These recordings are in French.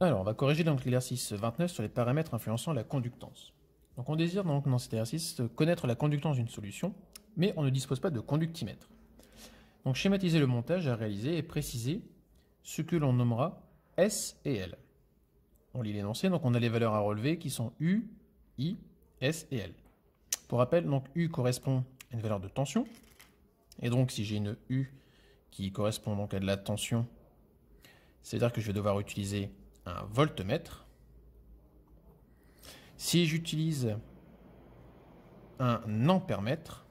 Alors, on va corriger donc l'exercice 29 sur les paramètres influençant la conductance. Donc on désire donc dans cet exercice connaître la conductance d'une solution, mais on ne dispose pas de conductimètre. Donc schématiser le montage à réaliser et préciser ce que l'on nommera S et L. On lit l'énoncé, donc on a les valeurs à relever qui sont U, I, S et L. Pour rappel, donc U correspond à une valeur de tension, et donc si j'ai une U qui correspond donc à de la tension, c'est-à-dire que je vais devoir utiliser un voltmètre. Si j'utilise un ampèremètre,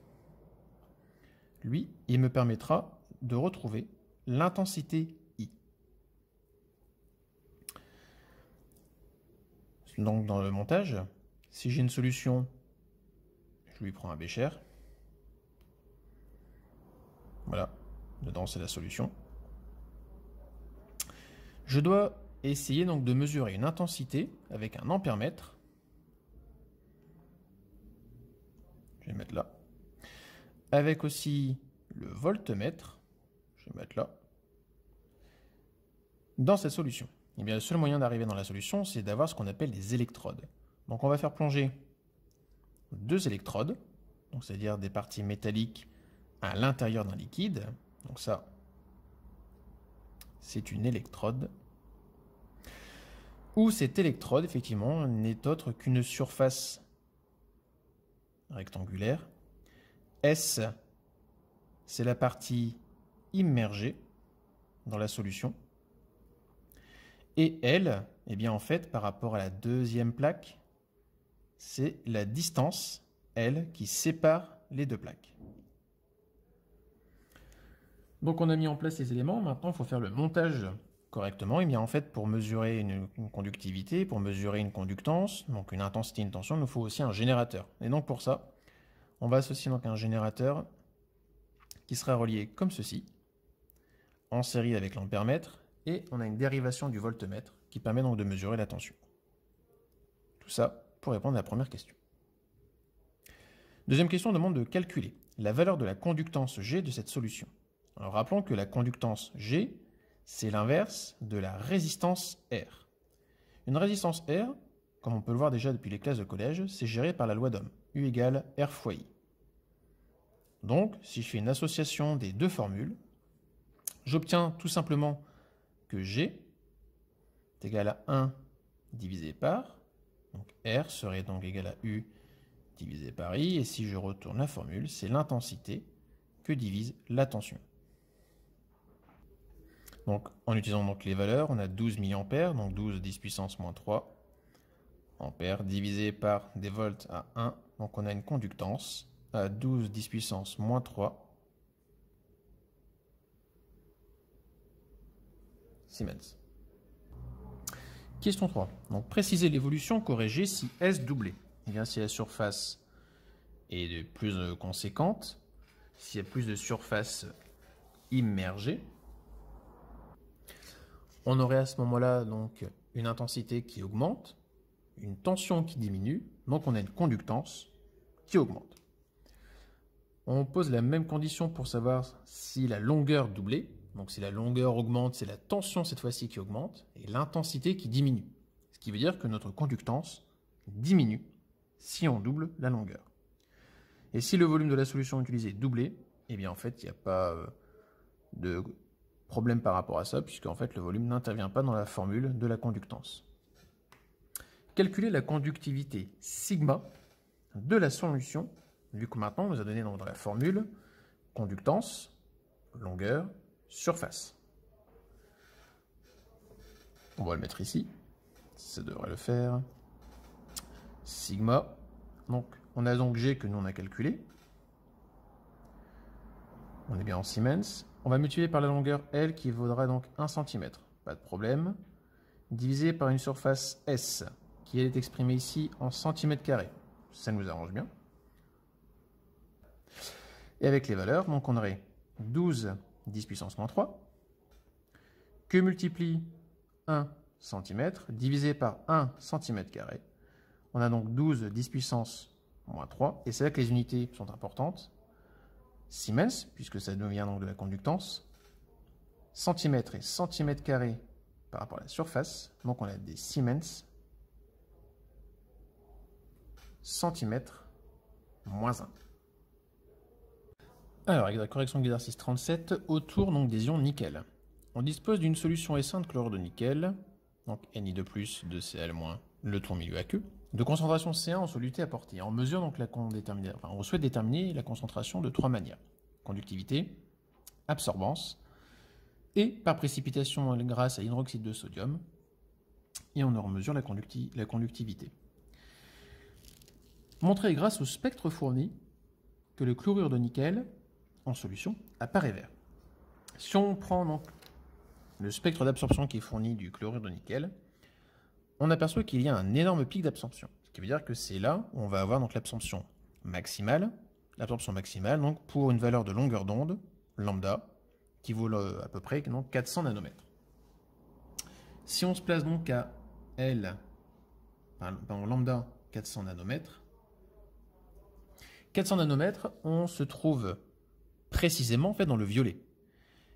lui, il me permettra de retrouver l'intensité I. Donc dans le montage, si j'ai une solution, je lui prends un bécher. Voilà, dedans c'est la solution. Je dois essayer donc de mesurer une intensité avec un ampèremètre. Je vais mettre là. Avec aussi le voltmètre. Je vais mettre là. Dans cette solution. Eh bien, le seul moyen d'arriver dans la solution, c'est d'avoir ce qu'on appelle des électrodes. Donc on va faire plonger deux électrodes, donc c'est-à-dire des parties métalliques à l'intérieur d'un liquide. Donc ça, c'est une électrode. Où cette électrode, effectivement, n'est autre qu'une surface rectangulaire. S, c'est la partie immergée dans la solution. Et L, eh bien en fait, par rapport à la deuxième plaque, c'est la distance, L, qui sépare les deux plaques. Donc on a mis en place les éléments, maintenant il faut faire le montage correctement. Et bien en fait, pour mesurer une conductivité, pour mesurer une conductance, donc une intensité, une tension, il nous faut aussi un générateur. Et donc pour ça, on va associer donc un générateur qui sera relié comme ceci, en série avec l'ampèremètre, et on a une dérivation du voltmètre qui permet donc de mesurer la tension. Tout ça pour répondre à la première question. Deuxième question demande de calculer la valeur de la conductance G de cette solution. Alors rappelons que la conductance G, c'est l'inverse de la résistance R. Une résistance R, comme on peut le voir déjà depuis les classes de collège, c'est géré par la loi d'Ohm, U égale R fois I. Donc, si je fais une association des deux formules, j'obtiens tout simplement que G est égal à 1 divisé par, donc R serait donc égal à U divisé par I, et si je retourne la formule, c'est l'intensité que divise la tension. Donc, en utilisant donc les valeurs, on a 12 mA, donc 12 10 puissance moins 3 ampères, divisé par des volts à 1, donc on a une conductance à 12 10 puissance moins 3 Siemens. Question 3. Donc, préciser l'évolution corrigée si S doublé. Eh bien, si la surface est de plus conséquente, s'il y a plus de surface immergée, on aurait à ce moment-là donc une intensité qui augmente, une tension qui diminue, donc on a une conductance qui augmente. On pose la même condition pour savoir si la longueur doublée, donc si la longueur augmente, c'est la tension cette fois-ci qui augmente, et l'intensité qui diminue. Ce qui veut dire que notre conductance diminue si on double la longueur. Et si le volume de la solution utilisée est doublé, eh bien en fait il n'y a pas de problème par rapport à ça, puisque en fait le volume n'intervient pas dans la formule de la conductance. Calculer la conductivité sigma de la solution, vu que maintenant on nous a donné donc dans la formule conductance, longueur, surface. On va le mettre ici, ça devrait le faire. Sigma, donc on a donc G que nous on a calculé. On est bien en Siemens. On va multiplier par la longueur L qui vaudra donc 1 cm. Pas de problème. Divisé par une surface S qui est exprimée ici en centimètres carrés. Ça nous arrange bien. Et avec les valeurs, donc on aurait 12 10 puissance moins 3 que multiplie 1 cm divisé par 1 cm carré. On a donc 12 10 puissance moins 3. Et c'est là que les unités sont importantes. Siemens, puisque ça devient donc de la conductance, centimètre et centimètre carré par rapport à la surface. Donc on a des Siemens centimètres moins 1. Alors, avec la correction de l'exercice 37, autour donc, des ions nickel. On dispose d'une solution S1 de chlorure de nickel, donc Ni2+, 2Cl-, le tout en milieu aqueux, de concentration C1 en soluté apportée. On mesure donc on souhaite déterminer la concentration de 3 manières. Conductivité, absorbance, et par précipitation grâce à l'hydroxyde de sodium, et on en mesure la conductivité. Montrer grâce au spectre fourni que le chlorure de nickel en solution apparaît vert. Si on prend donc le spectre d'absorption qui est fourni du chlorure de nickel, on aperçoit qu'il y a un énorme pic d'absorption. Ce qui veut dire que c'est là où on va avoir donc l'absorption maximale. L'absorption maximale donc, pour une valeur de longueur d'onde, lambda, qui vaut à peu près donc, 400 nanomètres. Si on se place donc à L, lambda 400 nanomètres, 400 nanomètres, on se trouve précisément en fait, dans le violet.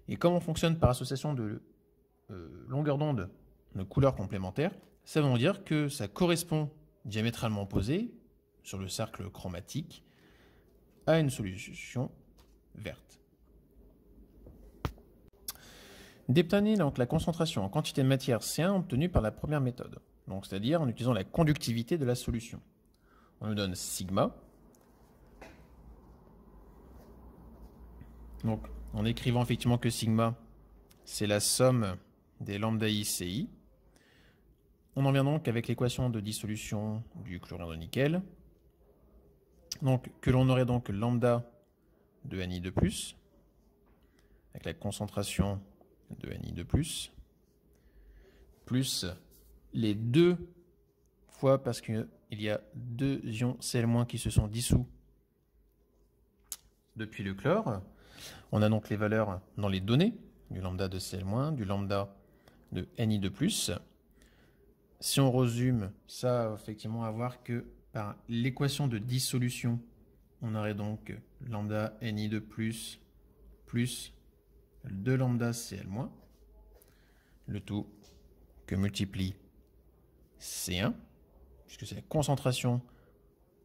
Et comme on fonctionne par association de longueur d'onde de couleurs complémentaires, ça veut dire que ça correspond diamétralement opposé sur le cercle chromatique à une solution verte. Déterminer donc la concentration en quantité de matière C1 obtenue par la première méthode, donc c'est-à-dire en utilisant la conductivité de la solution. On nous donne sigma. Donc, en écrivant effectivement que sigma, c'est la somme des lambda I CI. On en vient donc avec l'équation de dissolution du chlorure de nickel. Donc, que l'on aurait donc lambda de Ni2+, avec la concentration de Ni2+, plus les 2 fois, parce qu'il y a 2 ions Cl- qui se sont dissous depuis le chlore. On a donc les valeurs dans les données, du lambda de Cl-, du lambda de Ni2+. Si on résume, ça va effectivement avoir que par l'équation de dissolution, on aurait donc lambda Ni2+, plus 2 lambda Cl-, le tout que multiplie C1, puisque c'est la concentration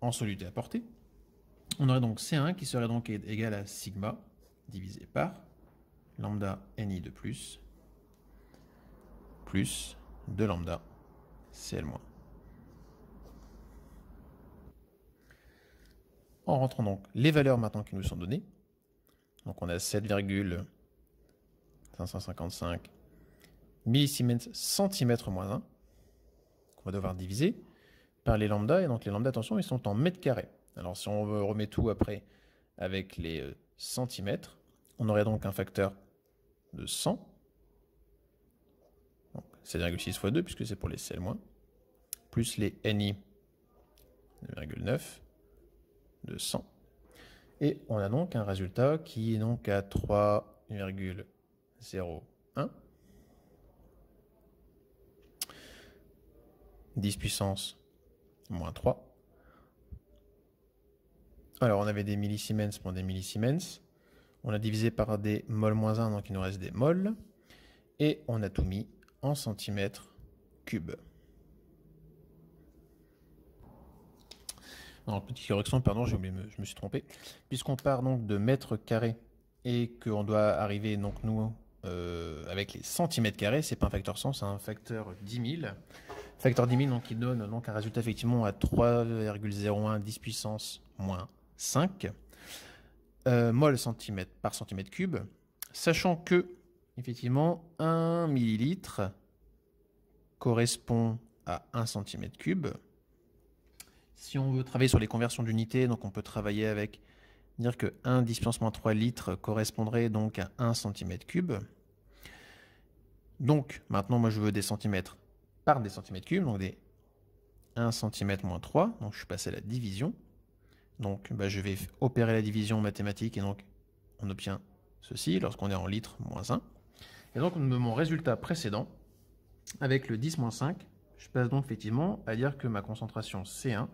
en soluté apportée. On aurait donc C1 qui serait donc égal à sigma divisé par lambda Ni2+, plus 2 lambda Cl-. En rentrant donc les valeurs maintenant qui nous sont données, donc on a 7,555 millisiemens centimètres moins 1, qu'on va devoir diviser par les lambda, et donc les lambda, attention, ils sont en mètres carrés. Alors si on remet tout après avec les centimètres, on aurait donc un facteur de 100, 7,6 fois 2, puisque c'est pour les Cl-, plus les Ni, 2,9 de 100. Et on a donc un résultat qui est donc à 3,01, 10 puissance moins 3. Alors on avait des millisiemens pour des millisiemens. On a divisé par des mol moins 1, donc il nous reste des mols. Et on a tout mis en centimètres cubes. Alors, petite correction, pardon, j'ai oublié, je me suis trompé. Puisqu'on part donc de mètres carrés et qu'on doit arriver, donc nous, avec les centimètres carrés, c'est pas un facteur 100, c'est un facteur 10 000. Facteur 10 000, donc, qui donne donc un résultat effectivement à 3,01 10 puissance moins 5 mol centimètre par centimètre cube, sachant que, effectivement, 1 millilitre correspond à 1 centimètre cube. Si on veut travailler sur les conversions d'unités, donc on peut travailler avec, dire que 1 10 puissance moins 3 litres correspondrait donc à 1 centimètre cube. Donc, maintenant, moi, je veux des centimètres par des centimètres cubes, donc des 1 centimètre moins 3, donc je suis passé à la division. Donc, je vais opérer la division mathématique et donc on obtient ceci lorsqu'on est en litres moins 1. Et donc, mon résultat précédent, avec le 10 moins 5, je passe donc effectivement à dire que ma concentration C1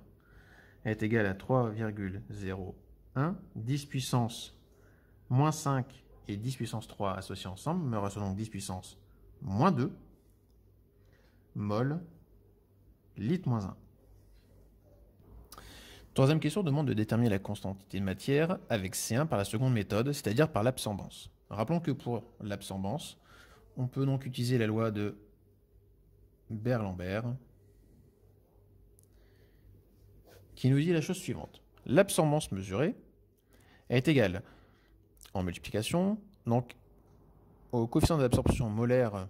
est égale à 3,01, 10 puissance moins 5 et 10 puissance 3 associés ensemble, me reste donc 10 puissance moins 2, mol, litre moins 1. Troisième question demande de déterminer la constantité de matière avec C1 par la seconde méthode, c'est-à-dire par l'absorbance. Rappelons que pour l'absorbance, on peut donc utiliser la loi de Beer-Lambert qui nous dit la chose suivante. L'absorbance mesurée est égale en multiplication donc au coefficient d'absorption molaire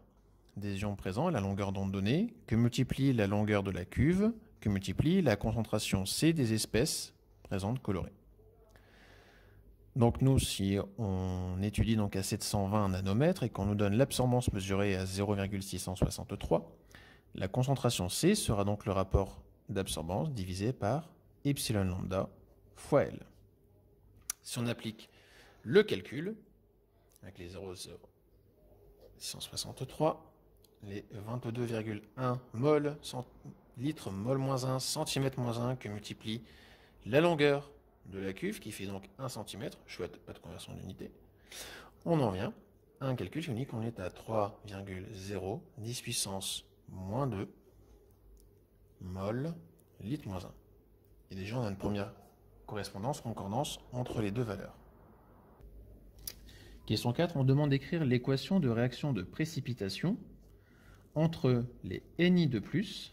des ions présents, la longueur d'onde donnée, que multiplie la longueur de la cuve, que multiplie la concentration C des espèces présentes colorées. Donc nous, si on étudie donc à 720 nanomètres et qu'on nous donne l'absorbance mesurée à 0,663, la concentration C sera donc le rapport d'absorbance divisé par epsilon lambda fois L. Si on applique le calcul, avec les 0,663, les 22,1 mol, litres mol moins 1, centimètre moins 1, que multiplie la longueur de la cuve, qui fait donc 1 cm, chouette, pas de conversion d'unité, on en vient à un calcul unique, on est à 3,0 10 puissance moins 2 mol, litre moins 1. Et déjà on a une première correspondance, concordance entre les deux valeurs. Question 4, on demande d'écrire l'équation de réaction de précipitation entre les Ni2+,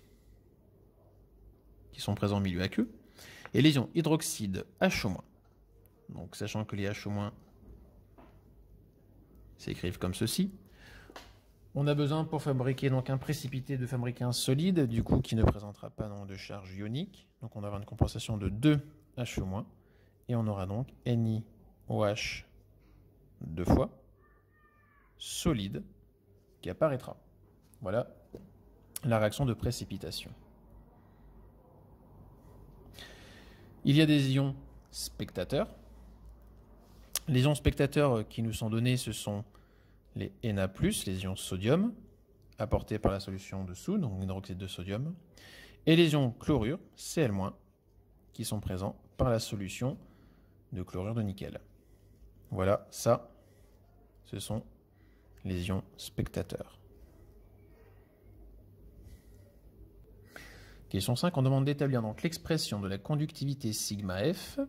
qui sont présents en milieu aqueux, et les ions hydroxyde HO-. Donc, sachant que les HO- s'écrivent comme ceci, on a besoin pour fabriquer donc un précipité de fabriquer un solide, du coup qui ne présentera pas de charge ionique. Donc on aura une compensation de 2 HO-, et on aura donc NiOH 2 fois solide qui apparaîtra. Voilà la réaction de précipitation. Il y a des ions spectateurs. Les ions spectateurs qui nous sont donnés, ce sont les Na+, les ions sodium, apportés par la solution de soude, donc hydroxyde de sodium, et les ions chlorure, Cl-, qui sont présents par la solution de chlorure de nickel. Voilà, ça, ce sont les ions spectateurs. Question 5, on demande d'établir donc l'expression de la conductivité sigma F,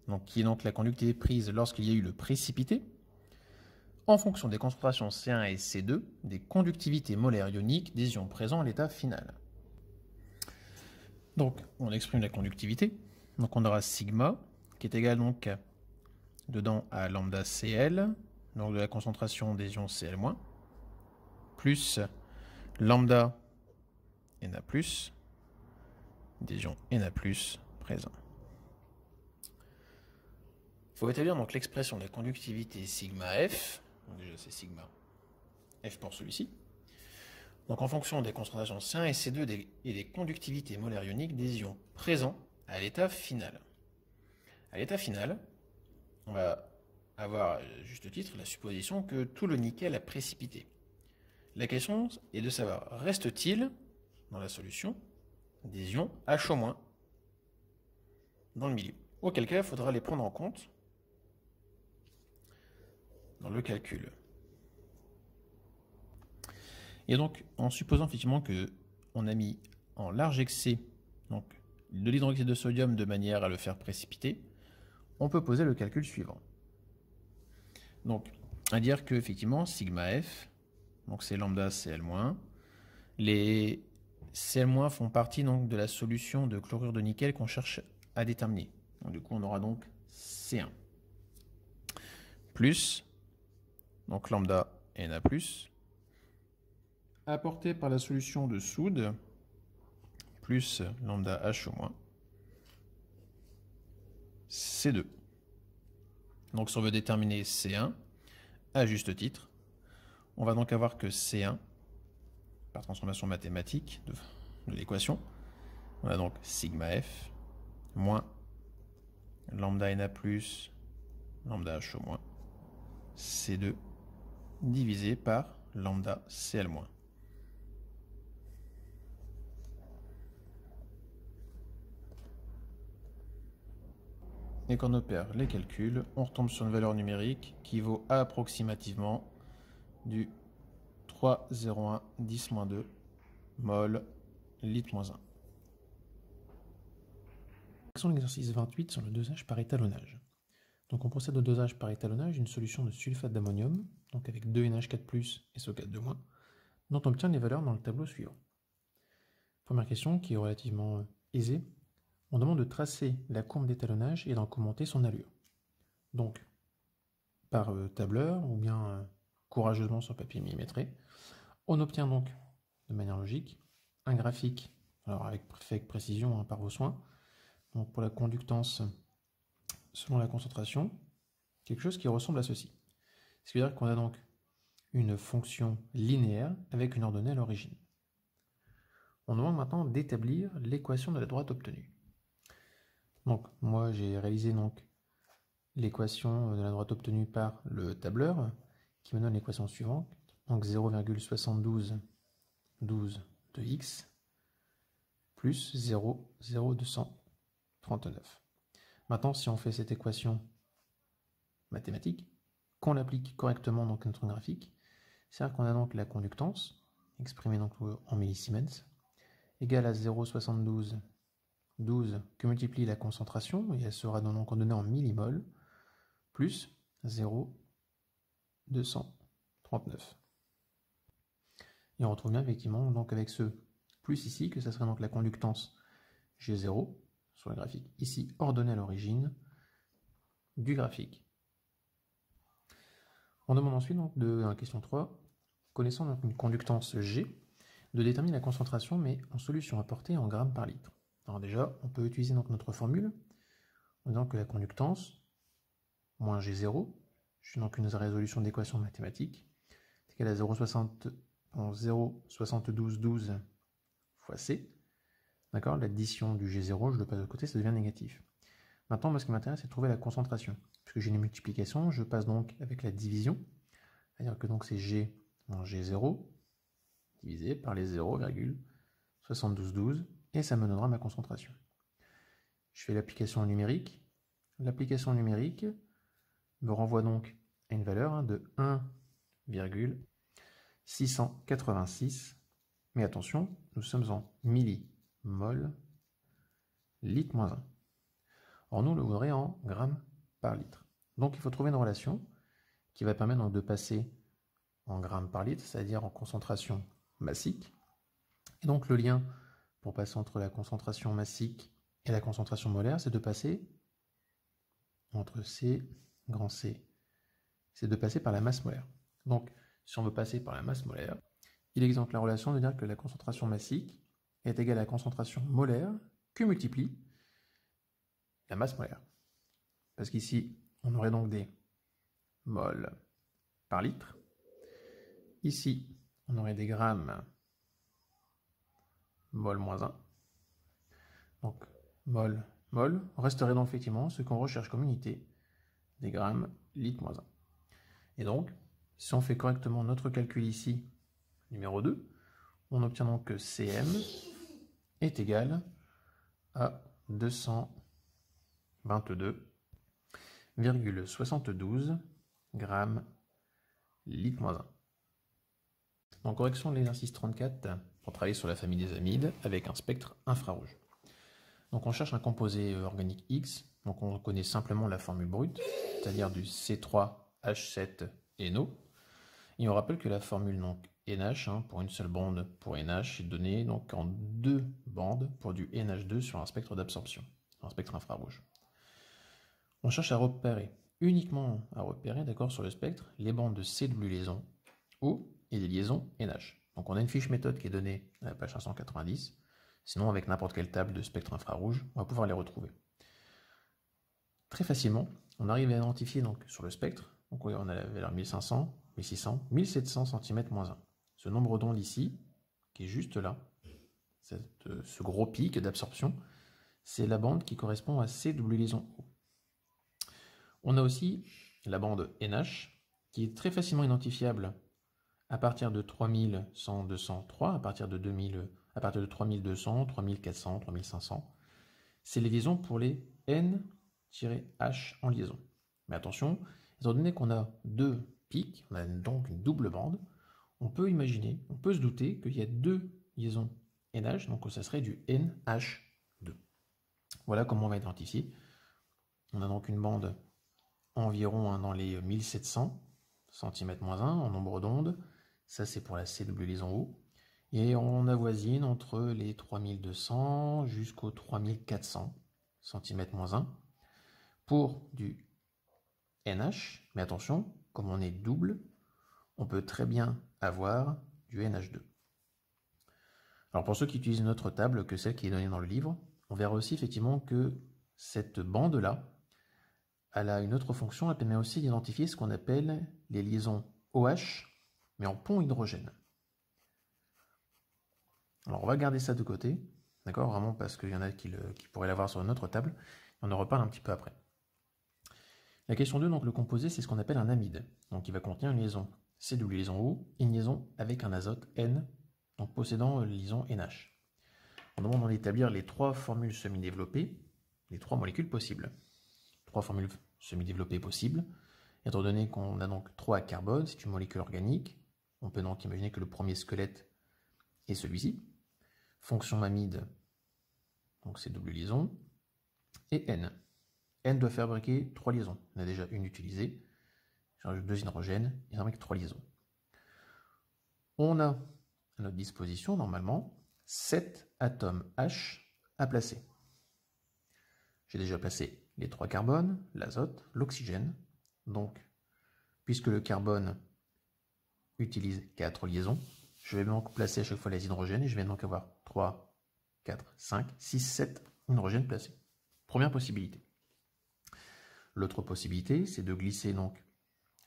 donc qui est donc la conductivité prise lorsqu'il y a eu le précipité, en fonction des concentrations C1 et C2 des conductivités molaires ioniques des ions présents à l'état final. Donc, on exprime la conductivité. Donc, on aura sigma, qui est égal donc dedans à lambda Cl, donc de la concentration des ions Cl-, plus lambda Na+, des ions Na+, présents. Il faut établir donc l'expression de la conductivité sigma F, donc déjà c'est sigma F pour celui-ci, donc en fonction des concentrations C1 et C2 et des conductivités molaires ioniques des ions présents à l'état final. À l'état final, on va avoir, à juste titre, la supposition que tout le nickel a précipité. La question est de savoir, reste-t-il dans la solution des ions HO- dans le milieu? Auquel cas, il faudra les prendre en compte dans le calcul. Et donc, en supposant effectivement qu'on a mis en large excès donc, de l'hydroxyde de sodium de manière à le faire précipiter, on peut poser le calcul suivant. Donc, à dire que effectivement, sigma F, donc c'est lambda Cl-, les Cl- font partie donc de la solution de chlorure de nickel qu'on cherche à déterminer. Donc, du coup, on aura donc C1 plus donc lambda Na+, apporté par la solution de soude, plus lambda HO-, C2. Donc si on veut déterminer C1, à juste titre, on va donc avoir que C1, par transformation mathématique de l'équation, on a donc sigma F moins lambda Na+, lambda HO-, C2 divisé par lambda Cl-. Et quand on opère les calculs, on retombe sur une valeur numérique qui vaut approximativement du 3,01 10-2 mol, litre-1. Action de l'exercice 28 sur le dosage par étalonnage. Donc on procède au dosage par étalonnage d'une solution de sulfate d'ammonium, donc avec 2NH4+, et SO4-, dont on obtient les valeurs dans le tableau suivant. Première question qui est relativement aisée. On demande de tracer la courbe d'étalonnage et d'en commenter son allure. Donc, par tableur ou bien courageusement sur papier millimétré, on obtient donc, de manière logique, un graphique, alors fait avec précision par vos soins, donc pour la conductance selon la concentration, quelque chose qui ressemble à ceci. Ce qui veut dire qu'on a donc une fonction linéaire avec une ordonnée à l'origine. On demande maintenant d'établir l'équation de la droite obtenue. Donc, moi, j'ai réalisé donc l'équation de la droite obtenue par le tableur, qui me donne l'équation suivante, donc 0,7212 de x plus 0,0239. Maintenant, si on fait cette équation mathématique, qu'on l'applique correctement dans notre graphique, c'est-à-dire qu'on a donc la conductance, exprimée donc en millisiemens, égale à 0,7212 que multiplie la concentration, et elle sera donc donnée en millimoles, plus 0,239. Et on retrouve bien effectivement donc avec ce plus ici, que ça serait donc la conductance G0 sur le graphique, ici ordonnée à l'origine du graphique. On demande ensuite donc dans la question 3, connaissant donc une conductance G, de déterminer la concentration mais en solution apportée en grammes par litre. Alors déjà, on peut utiliser donc notre formule en disant que la conductance moins G0, je suis donc une résolution d'équation mathématique, est égale à 0,7212 fois C. D'accord, l'addition du G0, je le passe de côté, ça devient négatif. Maintenant, moi, ce qui m'intéresse, c'est de trouver la concentration. Puisque j'ai une multiplication, je passe donc avec la division, c'est-à-dire que donc c'est G moins G0 divisé par les 0,7212, et ça me donnera ma concentration. Je fais l'application numérique. L'application numérique me renvoie donc à une valeur de 1,686, mais attention, nous sommes en millimol litre-1. Or, nous le voudrait en grammes par litre. Donc, il faut trouver une relation qui va permettre donc de passer en grammes par litre, c'est-à-dire en concentration massique. Et donc, le lien pour passer entre la concentration massique et la concentration molaire, c'est de passer entre C, grand C, c'est de passer par la masse molaire. Donc, si on veut passer par la masse molaire, il existe donc la relation de dire que la concentration massique est égale à la concentration molaire que multiplie la masse molaire. Parce qu'ici, on aurait donc des moles par litre. Ici, on aurait des grammes mol moins 1. Donc, mol, resterait donc effectivement ce qu'on recherche comme unité des grammes litre moins 1. Et donc, si on fait correctement notre calcul ici, numéro 2, on obtient donc que Cm est égal à 222,72 grammes litre moins 1. Donc, correction de l'exercice 34 pour travailler sur la famille des amides avec un spectre infrarouge. Donc, on cherche un composé organique X. Donc, on connaît simplement la formule brute, c'est-à-dire du C3H7NO. Et on rappelle que la formule donc NH pour une seule bande pour NH est donnée donc en 2 bandes pour du NH2 sur un spectre d'absorption, un spectre infrarouge. On cherche à repérer, uniquement à repérer, d'accord, sur le spectre, les bandes de CW liaison O et des liaisons NH. Donc on a une fiche méthode qui est donnée à la page 590. Sinon, avec n'importe quelle table de spectre infrarouge, on va pouvoir les retrouver. Très facilement, on arrive à identifier donc sur le spectre, donc on a la valeur 1500, 1600, 1700 cm-1. Ce nombre d'ondes ici, qui est juste là, ce gros pic d'absorption, c'est la bande qui correspond à CW liaison O. On a aussi la bande NH, qui est très facilement identifiable à partir de 3100, 203, à partir de 3200, 3400, 3500. C'est les liaisons pour les N-H en liaison. Mais attention, étant donné qu'on a 2 pics, on a donc une double bande, on peut imaginer, on peut se douter qu'il y a 2 liaison NH, donc ça serait du NH2. Voilà comment on va identifier. On a donc une bande environ dans les 1700 cm-1 en nombre d'ondes. Ça, c'est pour la CW liaison O. Et on avoisine entre les 3200 jusqu'aux 3400 cm-1 pour du NH. Mais attention, comme on est double, on peut très bien avoir du NH2. Alors pour ceux qui utilisent une autre table que celle qui est donnée dans le livre, on verra aussi effectivement que cette bande-là, elle a une autre fonction, elle permet aussi d'identifier ce qu'on appelle les liaisons OH, mais en pont hydrogène. Alors on va garder ça de côté, d'accord, vraiment parce qu'il y en a qui pourraient l'avoir sur une autre table, on en reparle un petit peu après. La question 2, donc le composé, c'est ce qu'on appelle un amide, donc il va contenir une liaison CW liaison O et une liaison avec un azote N, donc possédant la liaison NH. On demande d'établir les trois formules semi-développées, les trois molécules possibles. Trois formules semi-développées possibles, étant donné qu'on a donc 3 carbone, c'est une molécule organique, on peut donc imaginer que le premier squelette est celui-ci. Fonction amide, donc c'est double liaison, et N. N doit fabriquer 3 liaisons. On a déjà une utilisée, je rajoute 2 hydrogènes, il fabrique 3 liaisons. On a à notre disposition, normalement, 7 atomes H à placer. J'ai déjà placé les 3 carbones, l'azote, l'oxygène. Donc, puisque le carbone utilise 4 liaisons, je vais donc placer à chaque fois les hydrogènes et je vais donc avoir 3, 4, 5, 6, 7 hydrogènes placés. Première possibilité. L'autre possibilité, c'est de glisser donc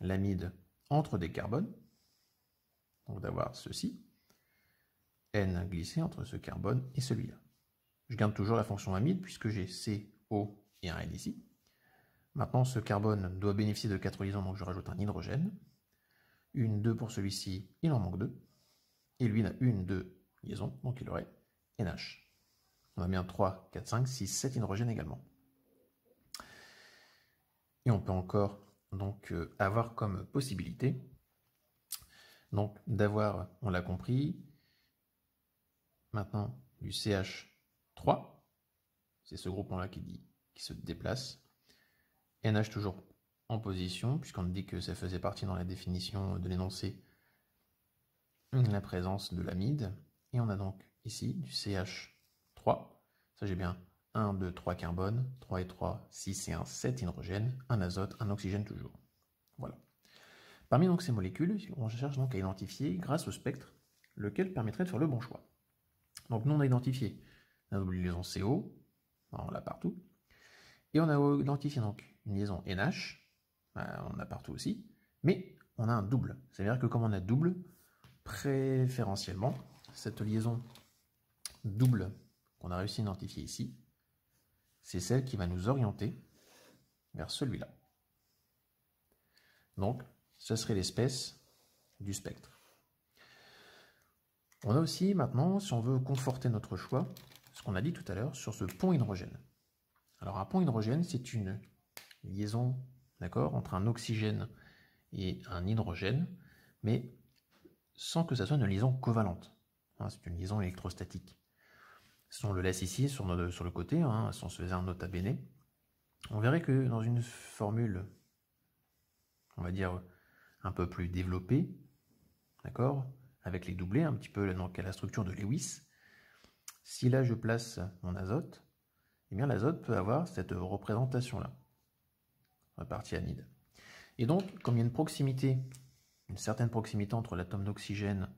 l'amide entre des carbones, donc d'avoir ceci, N glissé entre ce carbone et celui-là. Je garde toujours la fonction amide puisque j'ai C, O et un N ici. Maintenant, ce carbone doit bénéficier de 4 liaisons, donc je rajoute un hydrogène. Une 2 pour celui-ci, il en manque 2. Et lui, il a une 2 liaisons, donc il aurait NH. On a bien 3, 4, 5, 6, 7 hydrogènes également. Et on peut encore donc avoir comme possibilité donc d'avoir, on l'a compris, maintenant du CH3, c'est ce groupement-là qui se déplace, NH toujours en position, puisqu'on dit que ça faisait partie dans la définition de l'énoncé la présence de l'amide, et on a donc ici du CH3, ça j'ai bien 1, 2, 3 carbones, 3 et 3, 6 et 1, 7 hydrogènes, un azote, un oxygène toujours. Voilà. Parmi donc ces molécules, on cherche donc à identifier, grâce au spectre, lequel permettrait de faire le bon choix. Donc nous on a identifié la double liaison CO, on l'a partout, et on a identifié donc une liaison NH, on a partout aussi, mais on a un double. C'est-à-dire que comme on a double, préférentiellement, cette liaison double qu'on a réussi à identifier ici, c'est celle qui va nous orienter vers celui-là. Donc, ce serait l'espèce du spectre. On a aussi maintenant, si on veut conforter notre choix, ce qu'on a dit tout à l'heure sur ce pont hydrogène. Alors un pont hydrogène, c'est une liaison, d'accord, entre un oxygène et un hydrogène, mais sans que ça soit une liaison covalente. C'est une liaison électrostatique. Si on le laisse ici sur le côté, si on se faisait un nota bene, on verrait que dans une formule, on va dire un peu plus développée, d'accord, avec les doublés, un petit peu donc à la structure de Lewis, si là je place mon azote, eh bien l'azote peut avoir cette représentation-là, la partie amide. Et donc, comme il y a une proximité, une certaine proximité entre l'atome d'oxygène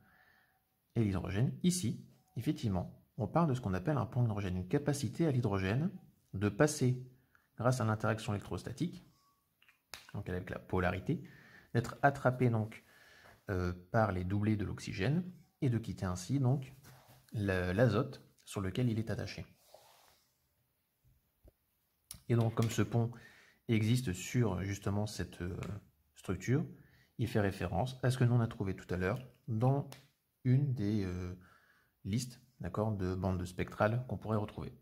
et l'hydrogène, ici, effectivement, on parle de ce qu'on appelle un pont hydrogène, une capacité à l'hydrogène de passer, grâce à l'interaction électrostatique, donc avec la polarité, d'être attrapé donc par les doublés de l'oxygène et de quitter ainsi donc l'azote sur lequel il est attaché. Et donc comme ce pont existe sur justement cette structure, il fait référence à ce que nous on a trouvé tout à l'heure dans une des listes, d'accord, de bandes spectrales qu'on pourrait retrouver.